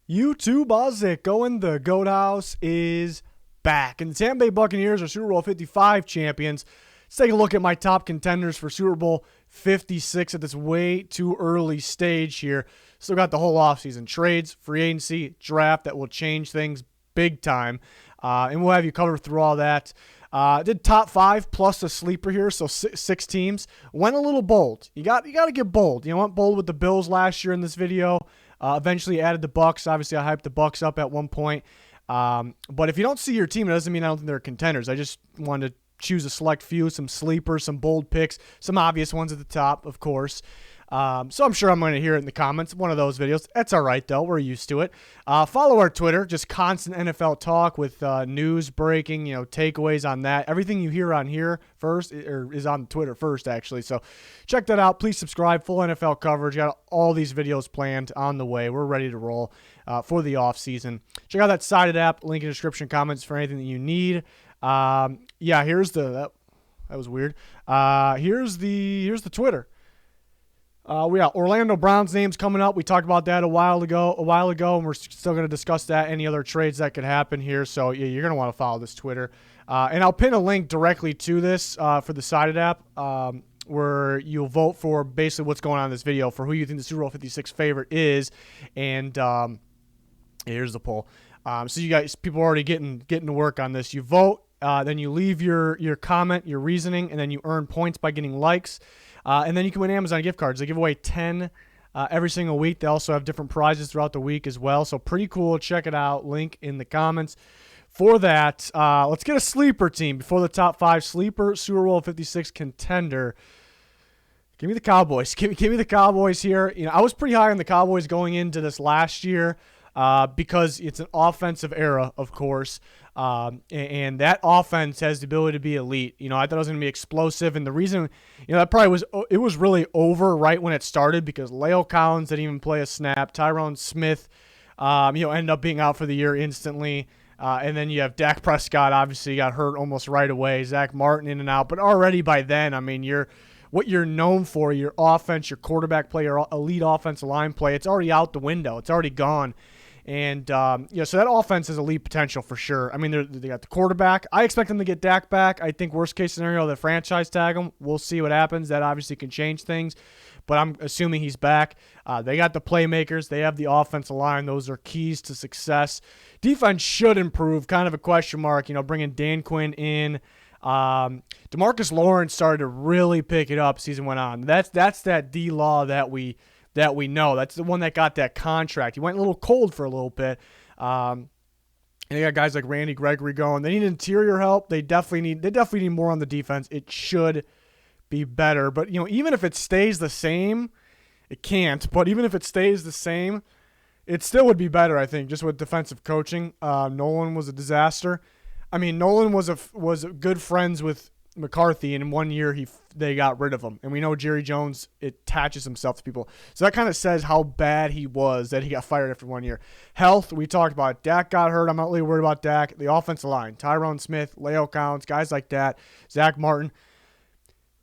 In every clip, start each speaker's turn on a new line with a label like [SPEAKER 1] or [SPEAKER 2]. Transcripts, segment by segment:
[SPEAKER 1] YouTube, how's it going? The Goat House is back, and the Tampa Bay Buccaneers are Super Bowl 55 champions. Let's take a look at my top contenders for Super Bowl 56 at this way too early stage here. Still got the whole offseason, trades, free agency, draft that will change things big time, and we'll have you covered through all that. Did top 5 plus a sleeper here, so six teams. Went a little bold. You got to get bold. You know, went bold with the Bills last year in this video. Eventually added the Bucks. Obviously, I hyped the Bucks up at one point. But if you don't see your team, it doesn't mean I don't think they're contenders. I just wanted to choose a select few, some sleepers, some bold picks, some obvious ones at the top, of course. So I'm sure I'm going to hear it in the comments, one of those videos. That's all right, though. We're used to it. Follow our Twitter, just constant NFL talk with news breaking, takeaways on that. Everything you hear on here first is on Twitter first, actually. So check that out. Please subscribe. Full NFL coverage. Got all these videos planned on the way. We're ready to roll for the offseason. Check out that Sided app. Link in the description comments for anything that you need. Here's the that was weird. Here's the Twitter. We got Orlando Brown's names coming up. We talked about that a while ago, and we're still going to discuss that. Any other trades that could happen here. So yeah, you're going to want to follow this Twitter. And I'll pin a link directly to this for the Sided app, where you'll vote for basically what's going on in this video for who you think the Super Bowl 56 favorite is. And here's the poll. So you guys, people are already getting to work on this. You vote, then you leave your comment, your reasoning, and then you earn points by getting likes. And then you can win Amazon gift cards. They give away 10 every single week. They also have different prizes throughout the week as well. So pretty cool. Check it out. Link in the comments for that. Let's get a sleeper team before the top 5 sleeper Super Bowl 56 contender. Give me the Cowboys. Give me the Cowboys here. I was pretty high on the Cowboys going into this last year because it's an offensive era, of course. And that offense has the ability to be elite. I thought it was going to be explosive. And the reason, that probably was really over right when it started because Leo Collins didn't even play a snap. Tyrone Smith, ended up being out for the year instantly. And then you have Dak Prescott, obviously got hurt almost right away. Zach Martin in and out. But already by then, what you're known for, your offense, your quarterback play, your elite offensive line play, it's already out the window. It's already gone. And, so that offense has elite potential for sure. They got the quarterback. I expect them to get Dak back. I think worst case scenario, they franchise tag him. We'll see what happens. That obviously can change things, but I'm assuming he's back. They got the playmakers. They have the offensive line. Those are keys to success. Defense should improve, kind of a question mark, bringing Dan Quinn in. DeMarcus Lawrence started to really pick it up season went on. That's that D-Law that we know. That's the one that got that contract. He went a little cold for a little bit. And they got guys like Randy Gregory going. They need interior help. They definitely need more on the defense. It should be better. But, even if it stays the same, it can't. But even if it stays the same, it still would be better, I think, just with defensive coaching. Nolan was a disaster. Nolan was good friends with McCarthy, and in 1 year they got rid of him. And we know Jerry Jones attaches himself to people. So that kind of says how bad he was that he got fired after 1 year. Health, we talked about. Dak got hurt. I'm not really worried about Dak. The offensive line, Tyrone Smith, Leo Collins, guys like that, Zach Martin.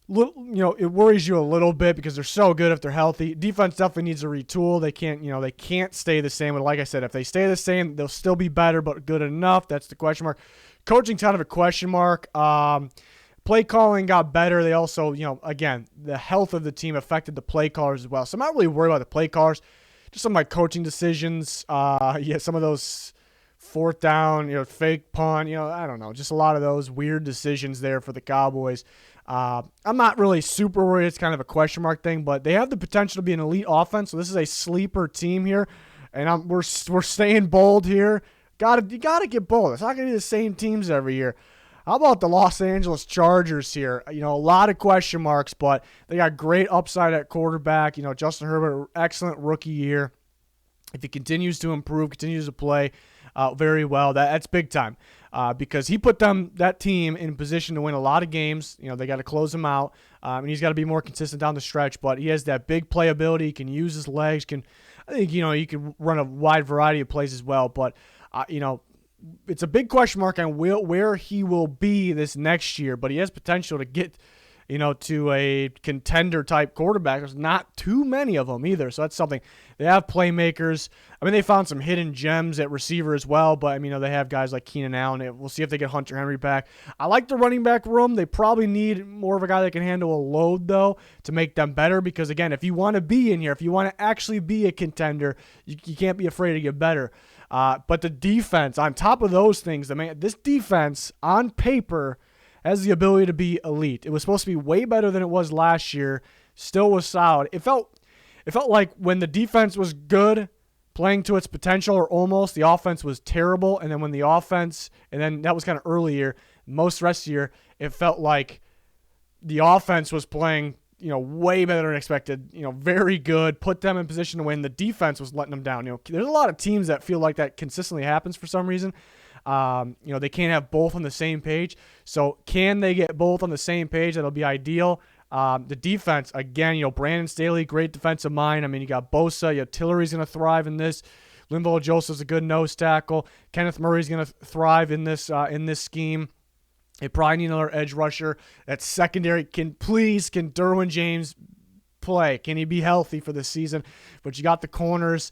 [SPEAKER 1] It worries you a little bit because they're so good if they're healthy. Defense definitely needs to retool. They can't stay the same. But like I said, if they stay the same, they'll still be better, but good enough. That's the question mark. Coaching, kind of a question mark. Play calling got better. They also, again, the health of the team affected the play callers as well. So I'm not really worried about the play callers. Just some of my coaching decisions. Some of those fourth down, fake punt, I don't know. Just a lot of those weird decisions there for the Cowboys. I'm not really super worried. It's kind of a question mark thing, but they have the potential to be an elite offense. So this is a sleeper team here, and we're staying bold here. You gotta get bold. It's not gonna be the same teams every year. How about the Los Angeles Chargers here? A lot of question marks, but they got great upside at quarterback. Justin Herbert, excellent rookie year. If he continues to improve, continues to play very well, that's big time because he put that team in position to win a lot of games. They got to close him out, and he's got to be more consistent down the stretch. But he has that big playability. He can use his legs. I think he can run a wide variety of plays as well. But it's a big question mark on where he will be this next year, but he has potential to get to a contender type quarterback. There's not too many of them either. So that's something. They have playmakers. I mean, they found some hidden gems at receiver as well, but I mean, they have guys like Keenan Allen. We'll see if they get Hunter Henry back. I like the running back room. They probably need more of a guy that can handle a load, though, to make them better. Because, again, if you want to be in here, if you want to actually be a contender, you can't be afraid to get better. But the defense, on top of those things, this defense, on paper, has the ability to be elite. It was supposed to be way better than it was last year. Still was solid. It felt like when the defense was good, playing to its potential or almost, the offense was terrible. And then when the offense, and then that was kind of early year, most rest of the year, it felt like the offense was playing, way better than expected, very good, put them in position to win. The defense was letting them down. There's a lot of teams that feel like that consistently happens for some reason. They can't have both on the same page. So can they get both on the same page? That'll be ideal. The defense, again, Brandon Staley, great defensive mind. I mean, you got Bosa, Tillery's going to thrive in this. Linval Joseph's a good nose tackle. Kenneth Murray's going to thrive in this scheme. They probably need another edge rusher. That secondary, can Derwin James play? Can he be healthy for this season? But you got the corners.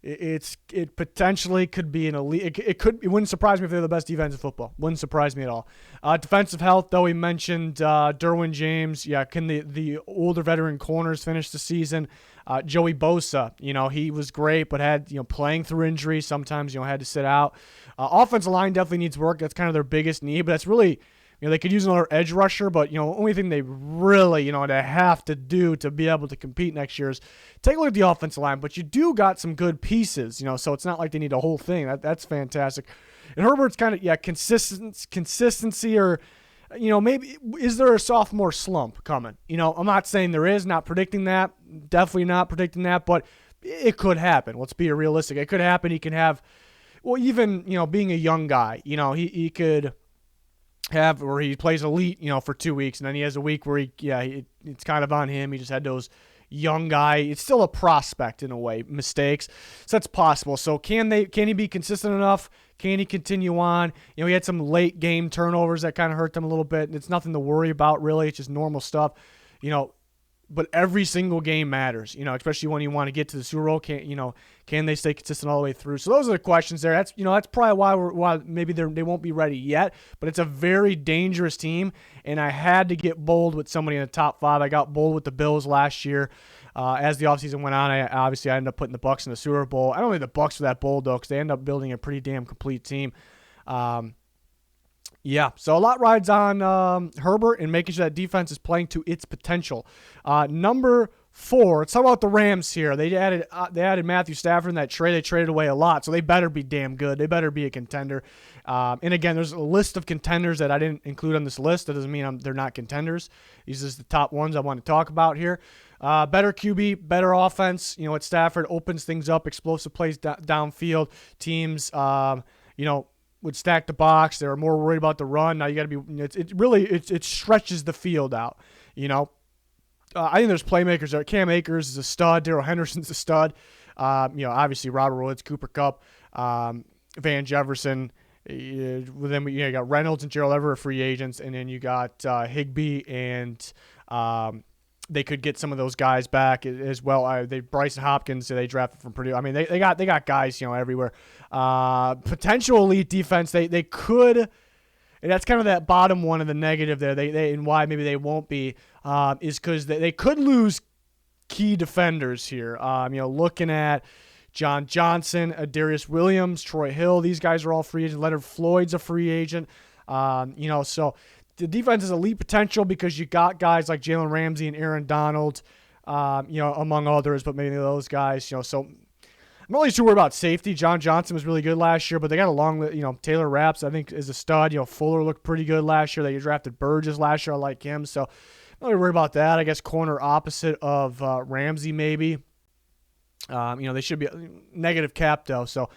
[SPEAKER 1] It potentially could be an elite. It wouldn't surprise me if they're the best defense in football. Wouldn't surprise me at all. Defensive health, though, we mentioned Derwin James. Yeah, can the older veteran corners finish the season? Joey Bosa, he was great, but had playing through injury. Sometimes had to sit out. Offensive line definitely needs work. That's kind of their biggest need, but that's really. They could use another edge rusher, but, only thing they really, they have to do to be able to compete next year is take a look at the offensive line. But you do got some good pieces, so it's not like they need a whole thing. That's fantastic. And Herbert's kind of, consistency or, maybe is there a sophomore slump coming? I'm not saying there is, not predicting that. Definitely not predicting that, but it could happen. Let's be realistic. It could happen. He can have, even, being a young guy, he could have where he plays elite, for 2 weeks, and then he has a week where it's kind of on him. He just had those young guy. It's still a prospect in a way, mistakes. So that's possible. So can he be consistent enough? Can he continue on? He had some late game turnovers that kind of hurt them a little bit. It's nothing to worry about really. It's just normal stuff, But every single game matters, especially when you want to get to the Super Bowl. Can they stay consistent all the way through? So those are the questions there. That's that's probably why maybe they won't be ready yet. But it's a very dangerous team, and I had to get bold with somebody in the top 5. I got bold with the Bills last year. As the offseason went on, I ended up putting the Bucs in the Super Bowl. I don't think the Bucs were that bold though, because they end up building a pretty damn complete team. Yeah, so a lot rides on Herbert and making sure that defense is playing to its potential. Number 4, let's talk about the Rams here. They added Matthew Stafford in that trade. They traded away a lot, so they better be damn good. They better be a contender. And again, there's a list of contenders that I didn't include on this list. That doesn't mean they're not contenders. These are the top ones I want to talk about here. Better QB, better offense. At Stafford opens things up, explosive plays downfield. Teams, would stack the box. They were more worried about the run. Now you got to be. It stretches the field out. I think there's playmakers there. Cam Akers is a stud. Darrell Henderson's a stud. Obviously Robert Woods, Cooper Kupp, Van Jefferson. Then you got Reynolds and Gerald Everett, free agents, and then you got Higbee and. They could get some of those guys back as well. Bryson Hopkins, they drafted from Purdue. I mean, they got guys, everywhere. Potential elite defense. They could, and that's kind of that bottom one of the negative there. They and why maybe they won't be is because they could lose key defenders here. Looking at John Johnson, Darius Williams, Troy Hill. These guys are all free agents. Leonard Floyd's a free agent. So. The defense is elite potential because you got guys like Jalen Ramsey and Aaron Donald, among others, but maybe those guys, so I'm not really too worried about safety. John Johnson was really good last year, but they got a long, Taylor Rapps, I think, is a stud. Fuller looked pretty good last year. They drafted Burgess last year. I like him, so I'm not really worried about that. I guess corner opposite of Ramsey maybe. They should be negative cap though, so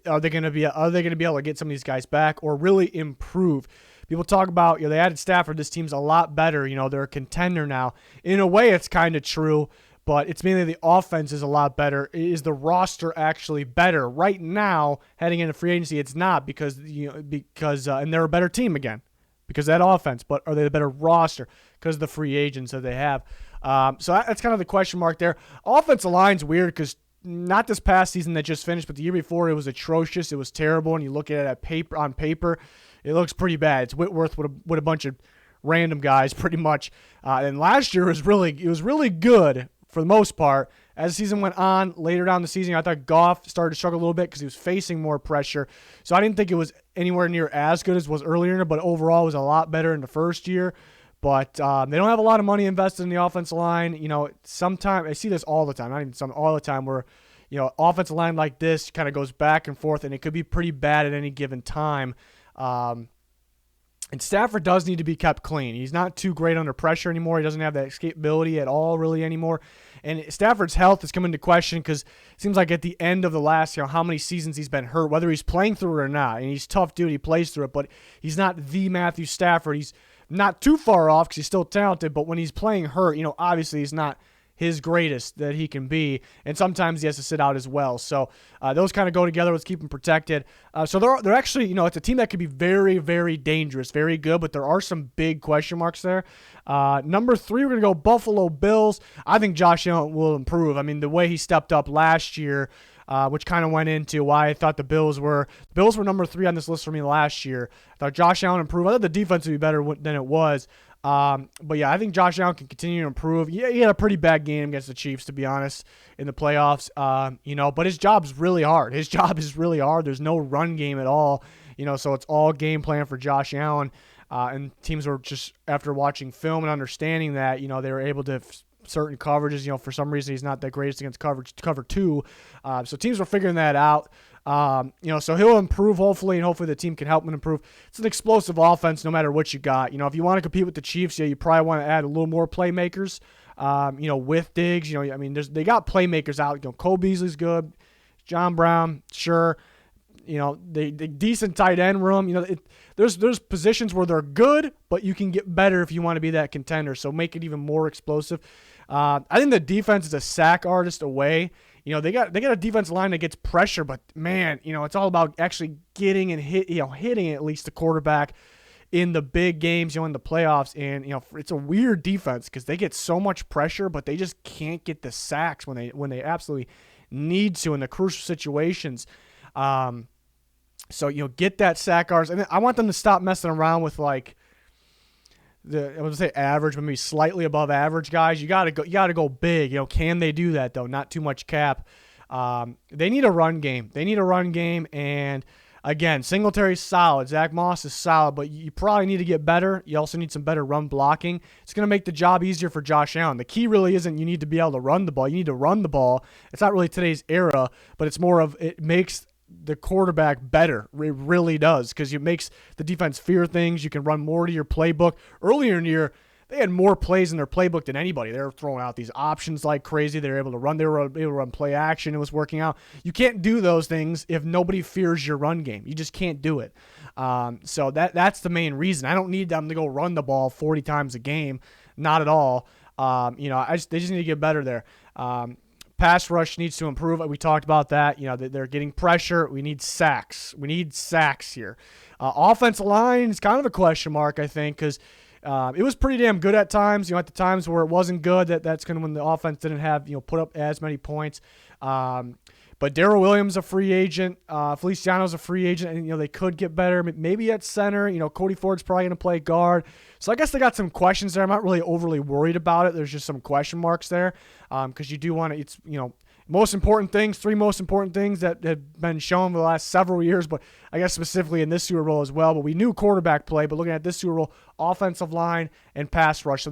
[SPEAKER 1] are they going to be able to get some of these guys back or really improve? People talk about, they added Stafford. This team's a lot better. They're a contender now. In a way, it's kind of true, but it's mainly the offense is a lot better. Is the roster actually better? Right now, heading into free agency, it's not because and they're a better team again. because of that offense, but are they the better roster because of the free agents that they have? So that's kind of the question mark there. Offensive line's weird because not this past season that just finished, but the year before it was atrocious. It was terrible, and you look at it on paper, it looks pretty bad. It's Whitworth with a bunch of random guys, pretty much. And last year it was really good for the most part. As the season went on, later down the season, I thought Goff started to struggle a little bit because he was facing more pressure. So I didn't think it was anywhere near as good as it was earlier, but overall it was a lot better in the first year. But they don't have a lot of money invested in the offensive line. Sometimes I see this all the time, not even all the time, where offensive line like this kind of goes back and forth, and it could be pretty bad at any given time. And Stafford does need to be kept clean. He's not too great under pressure anymore. He doesn't have that escapability at all really anymore. And Stafford's health has come into question because it seems like at the end of the last, how many seasons he's been hurt, whether he's playing through it or not. And he's tough dude. He plays through it, but he's not the Matthew Stafford. He's not too far off because he's still talented, but when he's playing hurt, obviously he's not his greatest that he can be, and sometimes he has to sit out as well. So those kind of go together. Let's keep him protected. So they're actually, it's a team that could be very, very dangerous, very good, but there are some big question marks there. Number 3, we're going to go Buffalo Bills. I think Josh Allen will improve. I mean, the way he stepped up last year, which kind of went into why I thought the Bills were number 3 on this list for me last year. I thought Josh Allen improved. I thought the defense would be better than it was. But yeah, I think Josh Allen can continue to improve. Yeah, he had a pretty bad game against the Chiefs, to be honest, in the playoffs. But his job's really hard. His job is really hard. There's no run game at all. So it's all game plan for Josh Allen. And teams were just, after watching film and understanding that, they were able to certain coverages. For some reason he's not the greatest against cover 2. So teams were figuring that out. So he'll improve hopefully, and hopefully the team can help him improve. It's an explosive offense no matter what you got. If you want to compete with the Chiefs, you probably want to add a little more playmakers, with Diggs. They got playmakers out. Cole Beasley's good. John Brown, sure. They decent tight end room. There's positions where they're good, but you can get better if you want to be that contender. So make it even more explosive. I think the defense is a sack artist away. They got a defensive line that gets pressure, but man, it's all about actually getting and hitting at least the quarterback in the big games, in the playoffs. And it's a weird defense because they get so much pressure, but they just can't get the sacks when they absolutely need to in the crucial situations. So get that sack artist, and I want them to stop messing around with like I would say average, maybe slightly above average guys. You gotta go big. Can they do that though? Not too much cap. They need a run game. And again, Singletary's solid. Zach Moss is solid, but you probably need to get better. You also need some better run blocking. It's gonna make the job easier for Josh Allen. The key really isn't you need to be able to run the ball. You need to run the ball. It's not really today's era, but it's more of it makes the quarterback better. It really does, because it makes the defense fear things. You can run more to your playbook. Earlier in the year, they had more plays in their playbook than anybody. They were throwing out these options like crazy. They were able to run. They were able to run play action. It was working out. You can't do those things if nobody fears your run game. You just can't do it. So that's the main reason. I don't need them to go run the ball 40 times a game. Not at all. They just need to get better there. Pass rush needs to improve. We talked about that. They're getting pressure. We need sacks. Here. Offensive line is kind of a question mark, I think, because it was pretty damn good at times. At the times where it wasn't good, that's kind of when the offense didn't have put up as many points. But Darrell Williams a free agent. Feliciano's a free agent, and they could get better. Maybe at center. Cody Ford's probably going to play guard. So I guess they got some questions there. I'm not really overly worried about it. There's just some question marks there, because you do want to. It's most important things. 3 most important things that have been shown for the last several years, but I guess specifically in this Super Bowl as well. But we knew quarterback play, but looking at this Super Bowl, offensive line and pass rush. So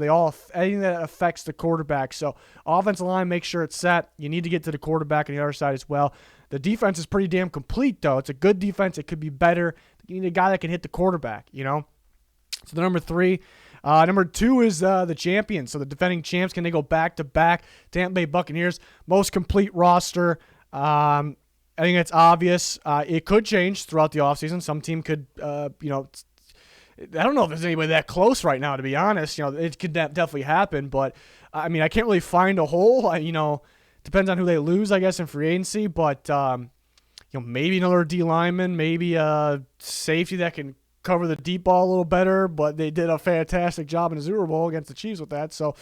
[SPEAKER 1] anything that affects the quarterback. So offensive line, make sure it's set. You need to get to the quarterback on the other side as well. The defense is pretty damn complete, though. It's a good defense. It could be better. You need a guy that can hit the quarterback, So the number 3. Number 2 is the champions. So the defending champs, can they go back-to-back? Tampa Bay Buccaneers, most complete roster. I think it's obvious. It could change throughout the offseason. Some team could, I don't know if there's anybody that close right now, to be honest. It could definitely happen. But, I can't really find a hole. Depends on who they lose, I guess, in free agency. But, maybe another D lineman, maybe a safety that can cover the deep ball a little better, but they did a fantastic job in the Super Bowl against the Chiefs with that. So,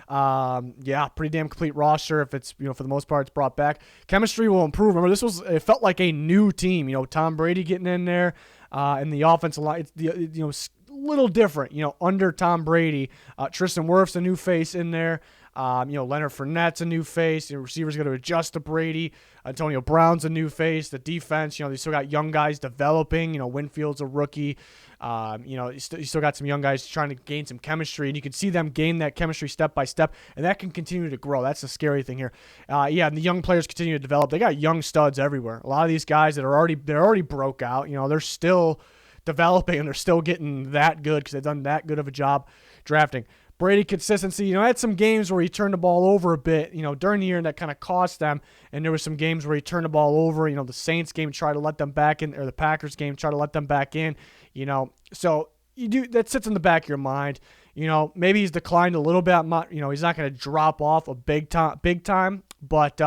[SPEAKER 1] yeah, pretty damn complete roster. If it's, for the most part, it's brought back. Chemistry will improve. Remember, it felt like a new team. Tom Brady getting in there, and the offensive line. It's little different. Under Tom Brady, Tristan Wirf's a new face in there. Leonard Fournette's a new face. The receivers got to adjust to Brady. Antonio Brown's a new face. The defense, they still got young guys developing. Winfield's a rookie. You still got some young guys trying to gain some chemistry, and you can see them gain that chemistry step by step, and that can continue to grow. That's the scary thing here. And the young players continue to develop. They got young studs everywhere. A lot of these guys they're already broke out. They're still developing, and they're still getting that good because they've done that good of a job drafting. Brady consistency, had some games where he turned the ball over a bit, during the year, and that kind of cost them. And there were some games where he turned the ball over. The Saints game tried to let them back in, or the Packers game tried to let them back in. So that sits in the back of your mind. Maybe he's declined a little bit. He's not going to drop off a big time. But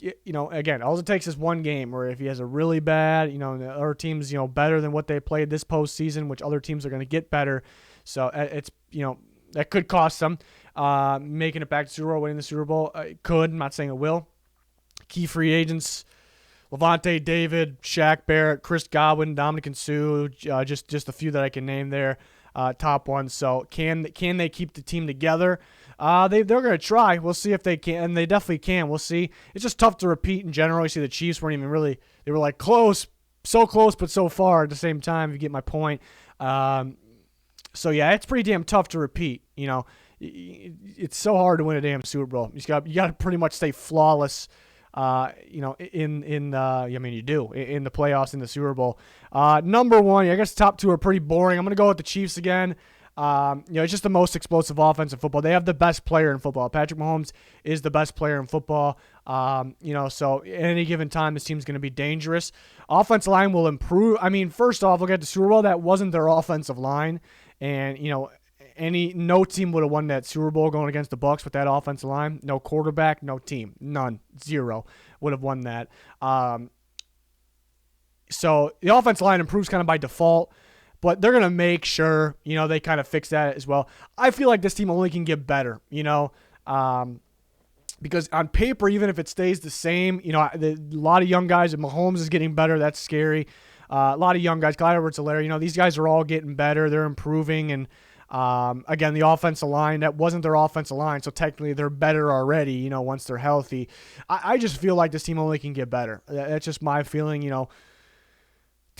[SPEAKER 1] again, all it takes is one game where if he has a really bad, the other teams, better than what they played this postseason, which other teams are going to get better. So it's, that could cost them making it back to Super Bowl, winning the Super Bowl. It could. I'm not saying it will. Key free agents: Levante David, Shaq Barrett, Chris Godwin, Dominican Sue. Just a few that I can name there. Top ones. So can they keep the team together? They're going to try. We'll see if they can, and they definitely can. We'll see. It's just tough to repeat in general. You see the Chiefs weren't even really. They were like close, so close, but so far at the same time. If you get my point. So yeah, it's pretty damn tough to repeat. It's so hard to win a damn Super Bowl. You got to pretty much stay flawless. You do in the playoffs in the Super Bowl. Number one, I guess top two are pretty boring. I'm gonna go with the Chiefs again. It's just the most explosive offense in football. They have the best player in football. Patrick Mahomes is the best player in football. So at any given time, this team's going to be dangerous. Offensive line will improve. First off, look at the Super Bowl. That wasn't their offensive line. And, no team would have won that Super Bowl going against the Bucs with that offensive line. No quarterback, no team. None. Zero would have won that. So the offensive line improves kind of by default. But they're going to make sure, they kind of fix that as well. I feel like this team only can get better, because on paper, even if it stays the same, a lot of young guys, and Mahomes is getting better. That's scary. A lot of young guys, Clyde Edwards-Helaire, these guys are all getting better. They're improving. And, again, the offensive line, that wasn't their offensive line. So technically they're better already, once they're healthy. I just feel like this team only can get better. That's just my feeling,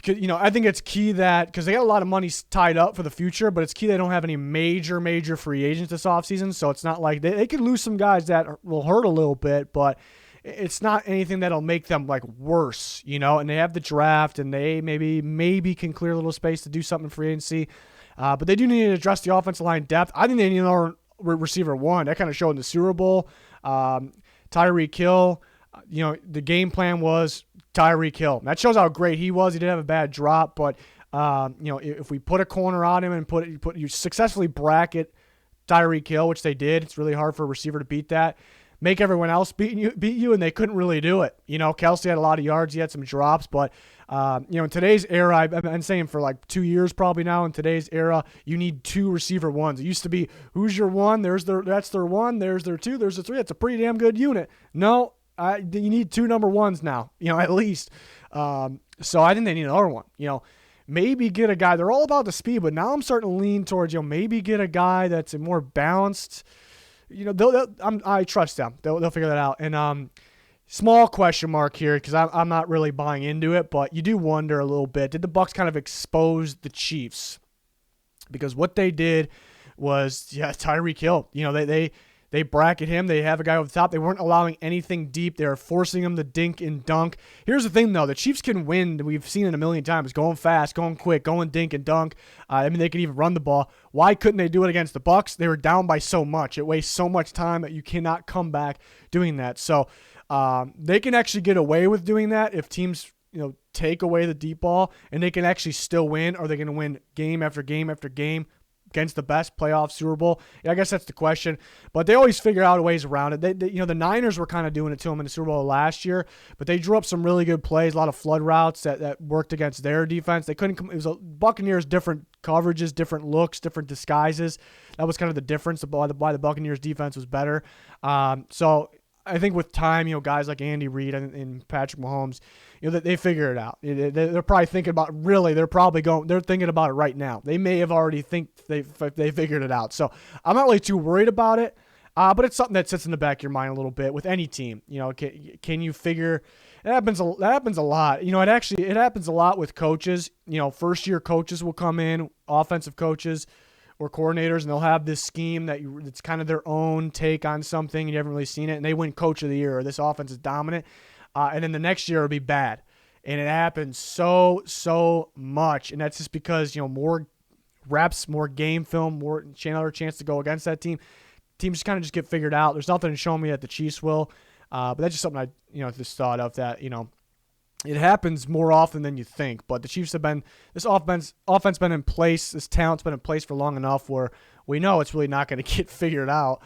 [SPEAKER 1] I think it's key that because they got a lot of money tied up for the future, but it's key they don't have any major free agents this offseason. So it's not like they could lose some guys that will hurt a little bit, but it's not anything that'll make them like worse, and they have the draft and they maybe can clear a little space to do something in free agency. But they do need to address the offensive line depth. I think they need another receiver one. That kind of showed in the Super Bowl. Tyreek Hill, the game plan was Tyreek Hill. That shows how great he was. He didn't have a bad drop, but if we put a corner on him and you successfully bracket Tyreek Hill, which they did, it's really hard for a receiver to beat that. Make everyone else beat you, and they couldn't really do it. Kelsey had a lot of yards, he had some drops, but in today's era, I've been saying for like 2 years probably now. In today's era, you need two receiver ones. It used to be who's your one? That's their one. There's their two. There's their three. That's a pretty damn good unit. No. You need two number ones now, at least. So I think they need another one. Maybe get a guy. They're all about the speed, but now I'm starting to lean towards, maybe get a guy that's a more balanced. I trust them. They'll figure that out. And small question mark here because I'm not really buying into it, but you do wonder a little bit. Did the Bucs kind of expose the Chiefs? Because what they did was, Tyreek Hill. They bracket him. They have a guy over the top. They weren't allowing anything deep. They were forcing him to dink and dunk. Here's the thing, though. The Chiefs can win. We've seen it a million times. Going fast, going quick, going dink and dunk. They could even run the ball. Why couldn't they do it against the Bucs? They were down by so much. It wastes so much time that you cannot come back doing that. So they can actually get away with doing that if teams take away the deep ball, and they can actually still win. Are they going to win game after game after game? against the best playoff Super Bowl? Yeah, I guess that's the question. But they always figure out ways around it. The Niners were kind of doing it to them in the Super Bowl last year, but they drew up some really good plays, a lot of flood routes that worked against their defense. They couldn't. It was Buccaneers different coverages, different looks, different disguises. That was kind of the difference of why the Buccaneers defense was better. So I think with time, guys like Andy Reid and Patrick Mahomes, that they figure it out. They're probably thinking about they're thinking about it right now. They may have already they figured it out. So I'm not really too worried about it. But it's something that sits in the back of your mind a little bit with any team. Can you figure? It happens a lot. It happens a lot with coaches. First year coaches will come in, offensive coaches or coordinators, and they'll have this scheme it's kind of their own take on something, and you haven't really seen it, and they win Coach of the Year, or this offense is dominant, and then the next year it'll be bad. And it happens so much, and that's just because, more reps, more game film, more another chance to go against that team. Teams just kind of just get figured out. There's nothing to show me that the Chiefs will, but that's just something I just thought of that, it happens more often than you think, but the Chiefs this offense been in place, this talent's been in place for long enough where we know it's really not going to get figured out.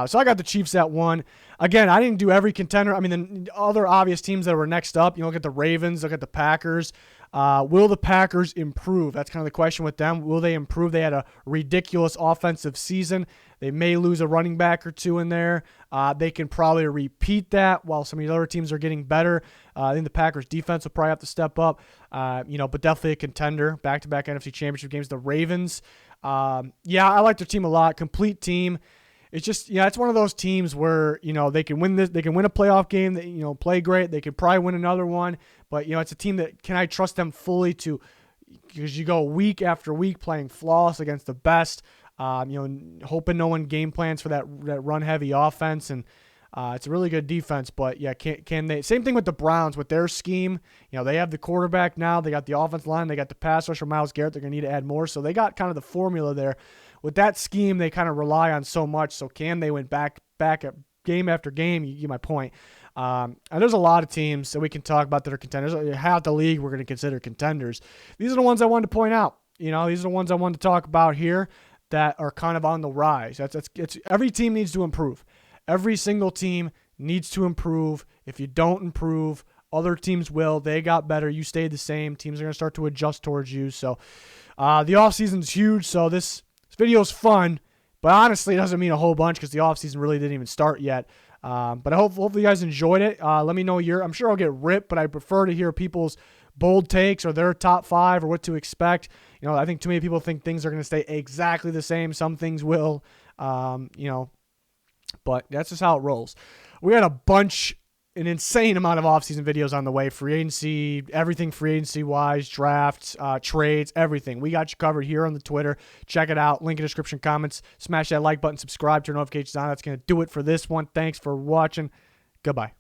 [SPEAKER 1] So I got the Chiefs at 1. Again, I didn't do every contender. I mean, the other obvious teams that were next up, look at the Ravens, look at the Packers. Will the Packers improve? That's kind of the question with them. Will they improve? They had a ridiculous offensive season. They may lose a running back or two in there. They can probably repeat that while some of the other teams are getting better. I think the Packers defense will probably have to step up, but definitely a contender. Back-to-back NFC Championship games. The Ravens, I like their team a lot. Complete team. It's just, it's one of those teams where, they can win this, they can win a playoff game, they, play great. They could probably win another one, but, it's a team that, can I trust them fully because you go week after week playing flawless against the best, hoping no one game plans for that run heavy offense. And it's a really good defense, but can they, same thing with the Browns with their scheme. They have the quarterback now, they got the offensive line, they got the pass rusher, Myles Garrett. They're going to need to add more. So they got kind of the formula there. With that scheme, they kind of rely on so much. So can they win back at game after game? You get my point. And there's a lot of teams that we can talk about that are contenders. Half the league we're going to consider contenders. These are the ones I wanted to point out. These are the ones I wanted to talk about here that are kind of on the rise. It's every team needs to improve. Every single team needs to improve. If you don't improve, other teams will. They got better. You stayed the same. Teams are going to start to adjust towards you. So the offseason's huge. So this video's fun, but honestly, it doesn't mean a whole bunch because the offseason really didn't even start yet. But hopefully you guys enjoyed it. Let me know I'm sure I'll get ripped, but I prefer to hear people's bold takes or their top 5 or what to expect. I think too many people think things are going to stay exactly the same. Some things will, but that's just how it rolls. We had an insane amount of offseason videos on the way. Free agency, everything free agency-wise, drafts, trades, everything. We got you covered here on the Twitter. Check it out. Link in the description, comments. Smash that like button, subscribe, turn notifications on. That's going to do it for this one. Thanks for watching. Goodbye.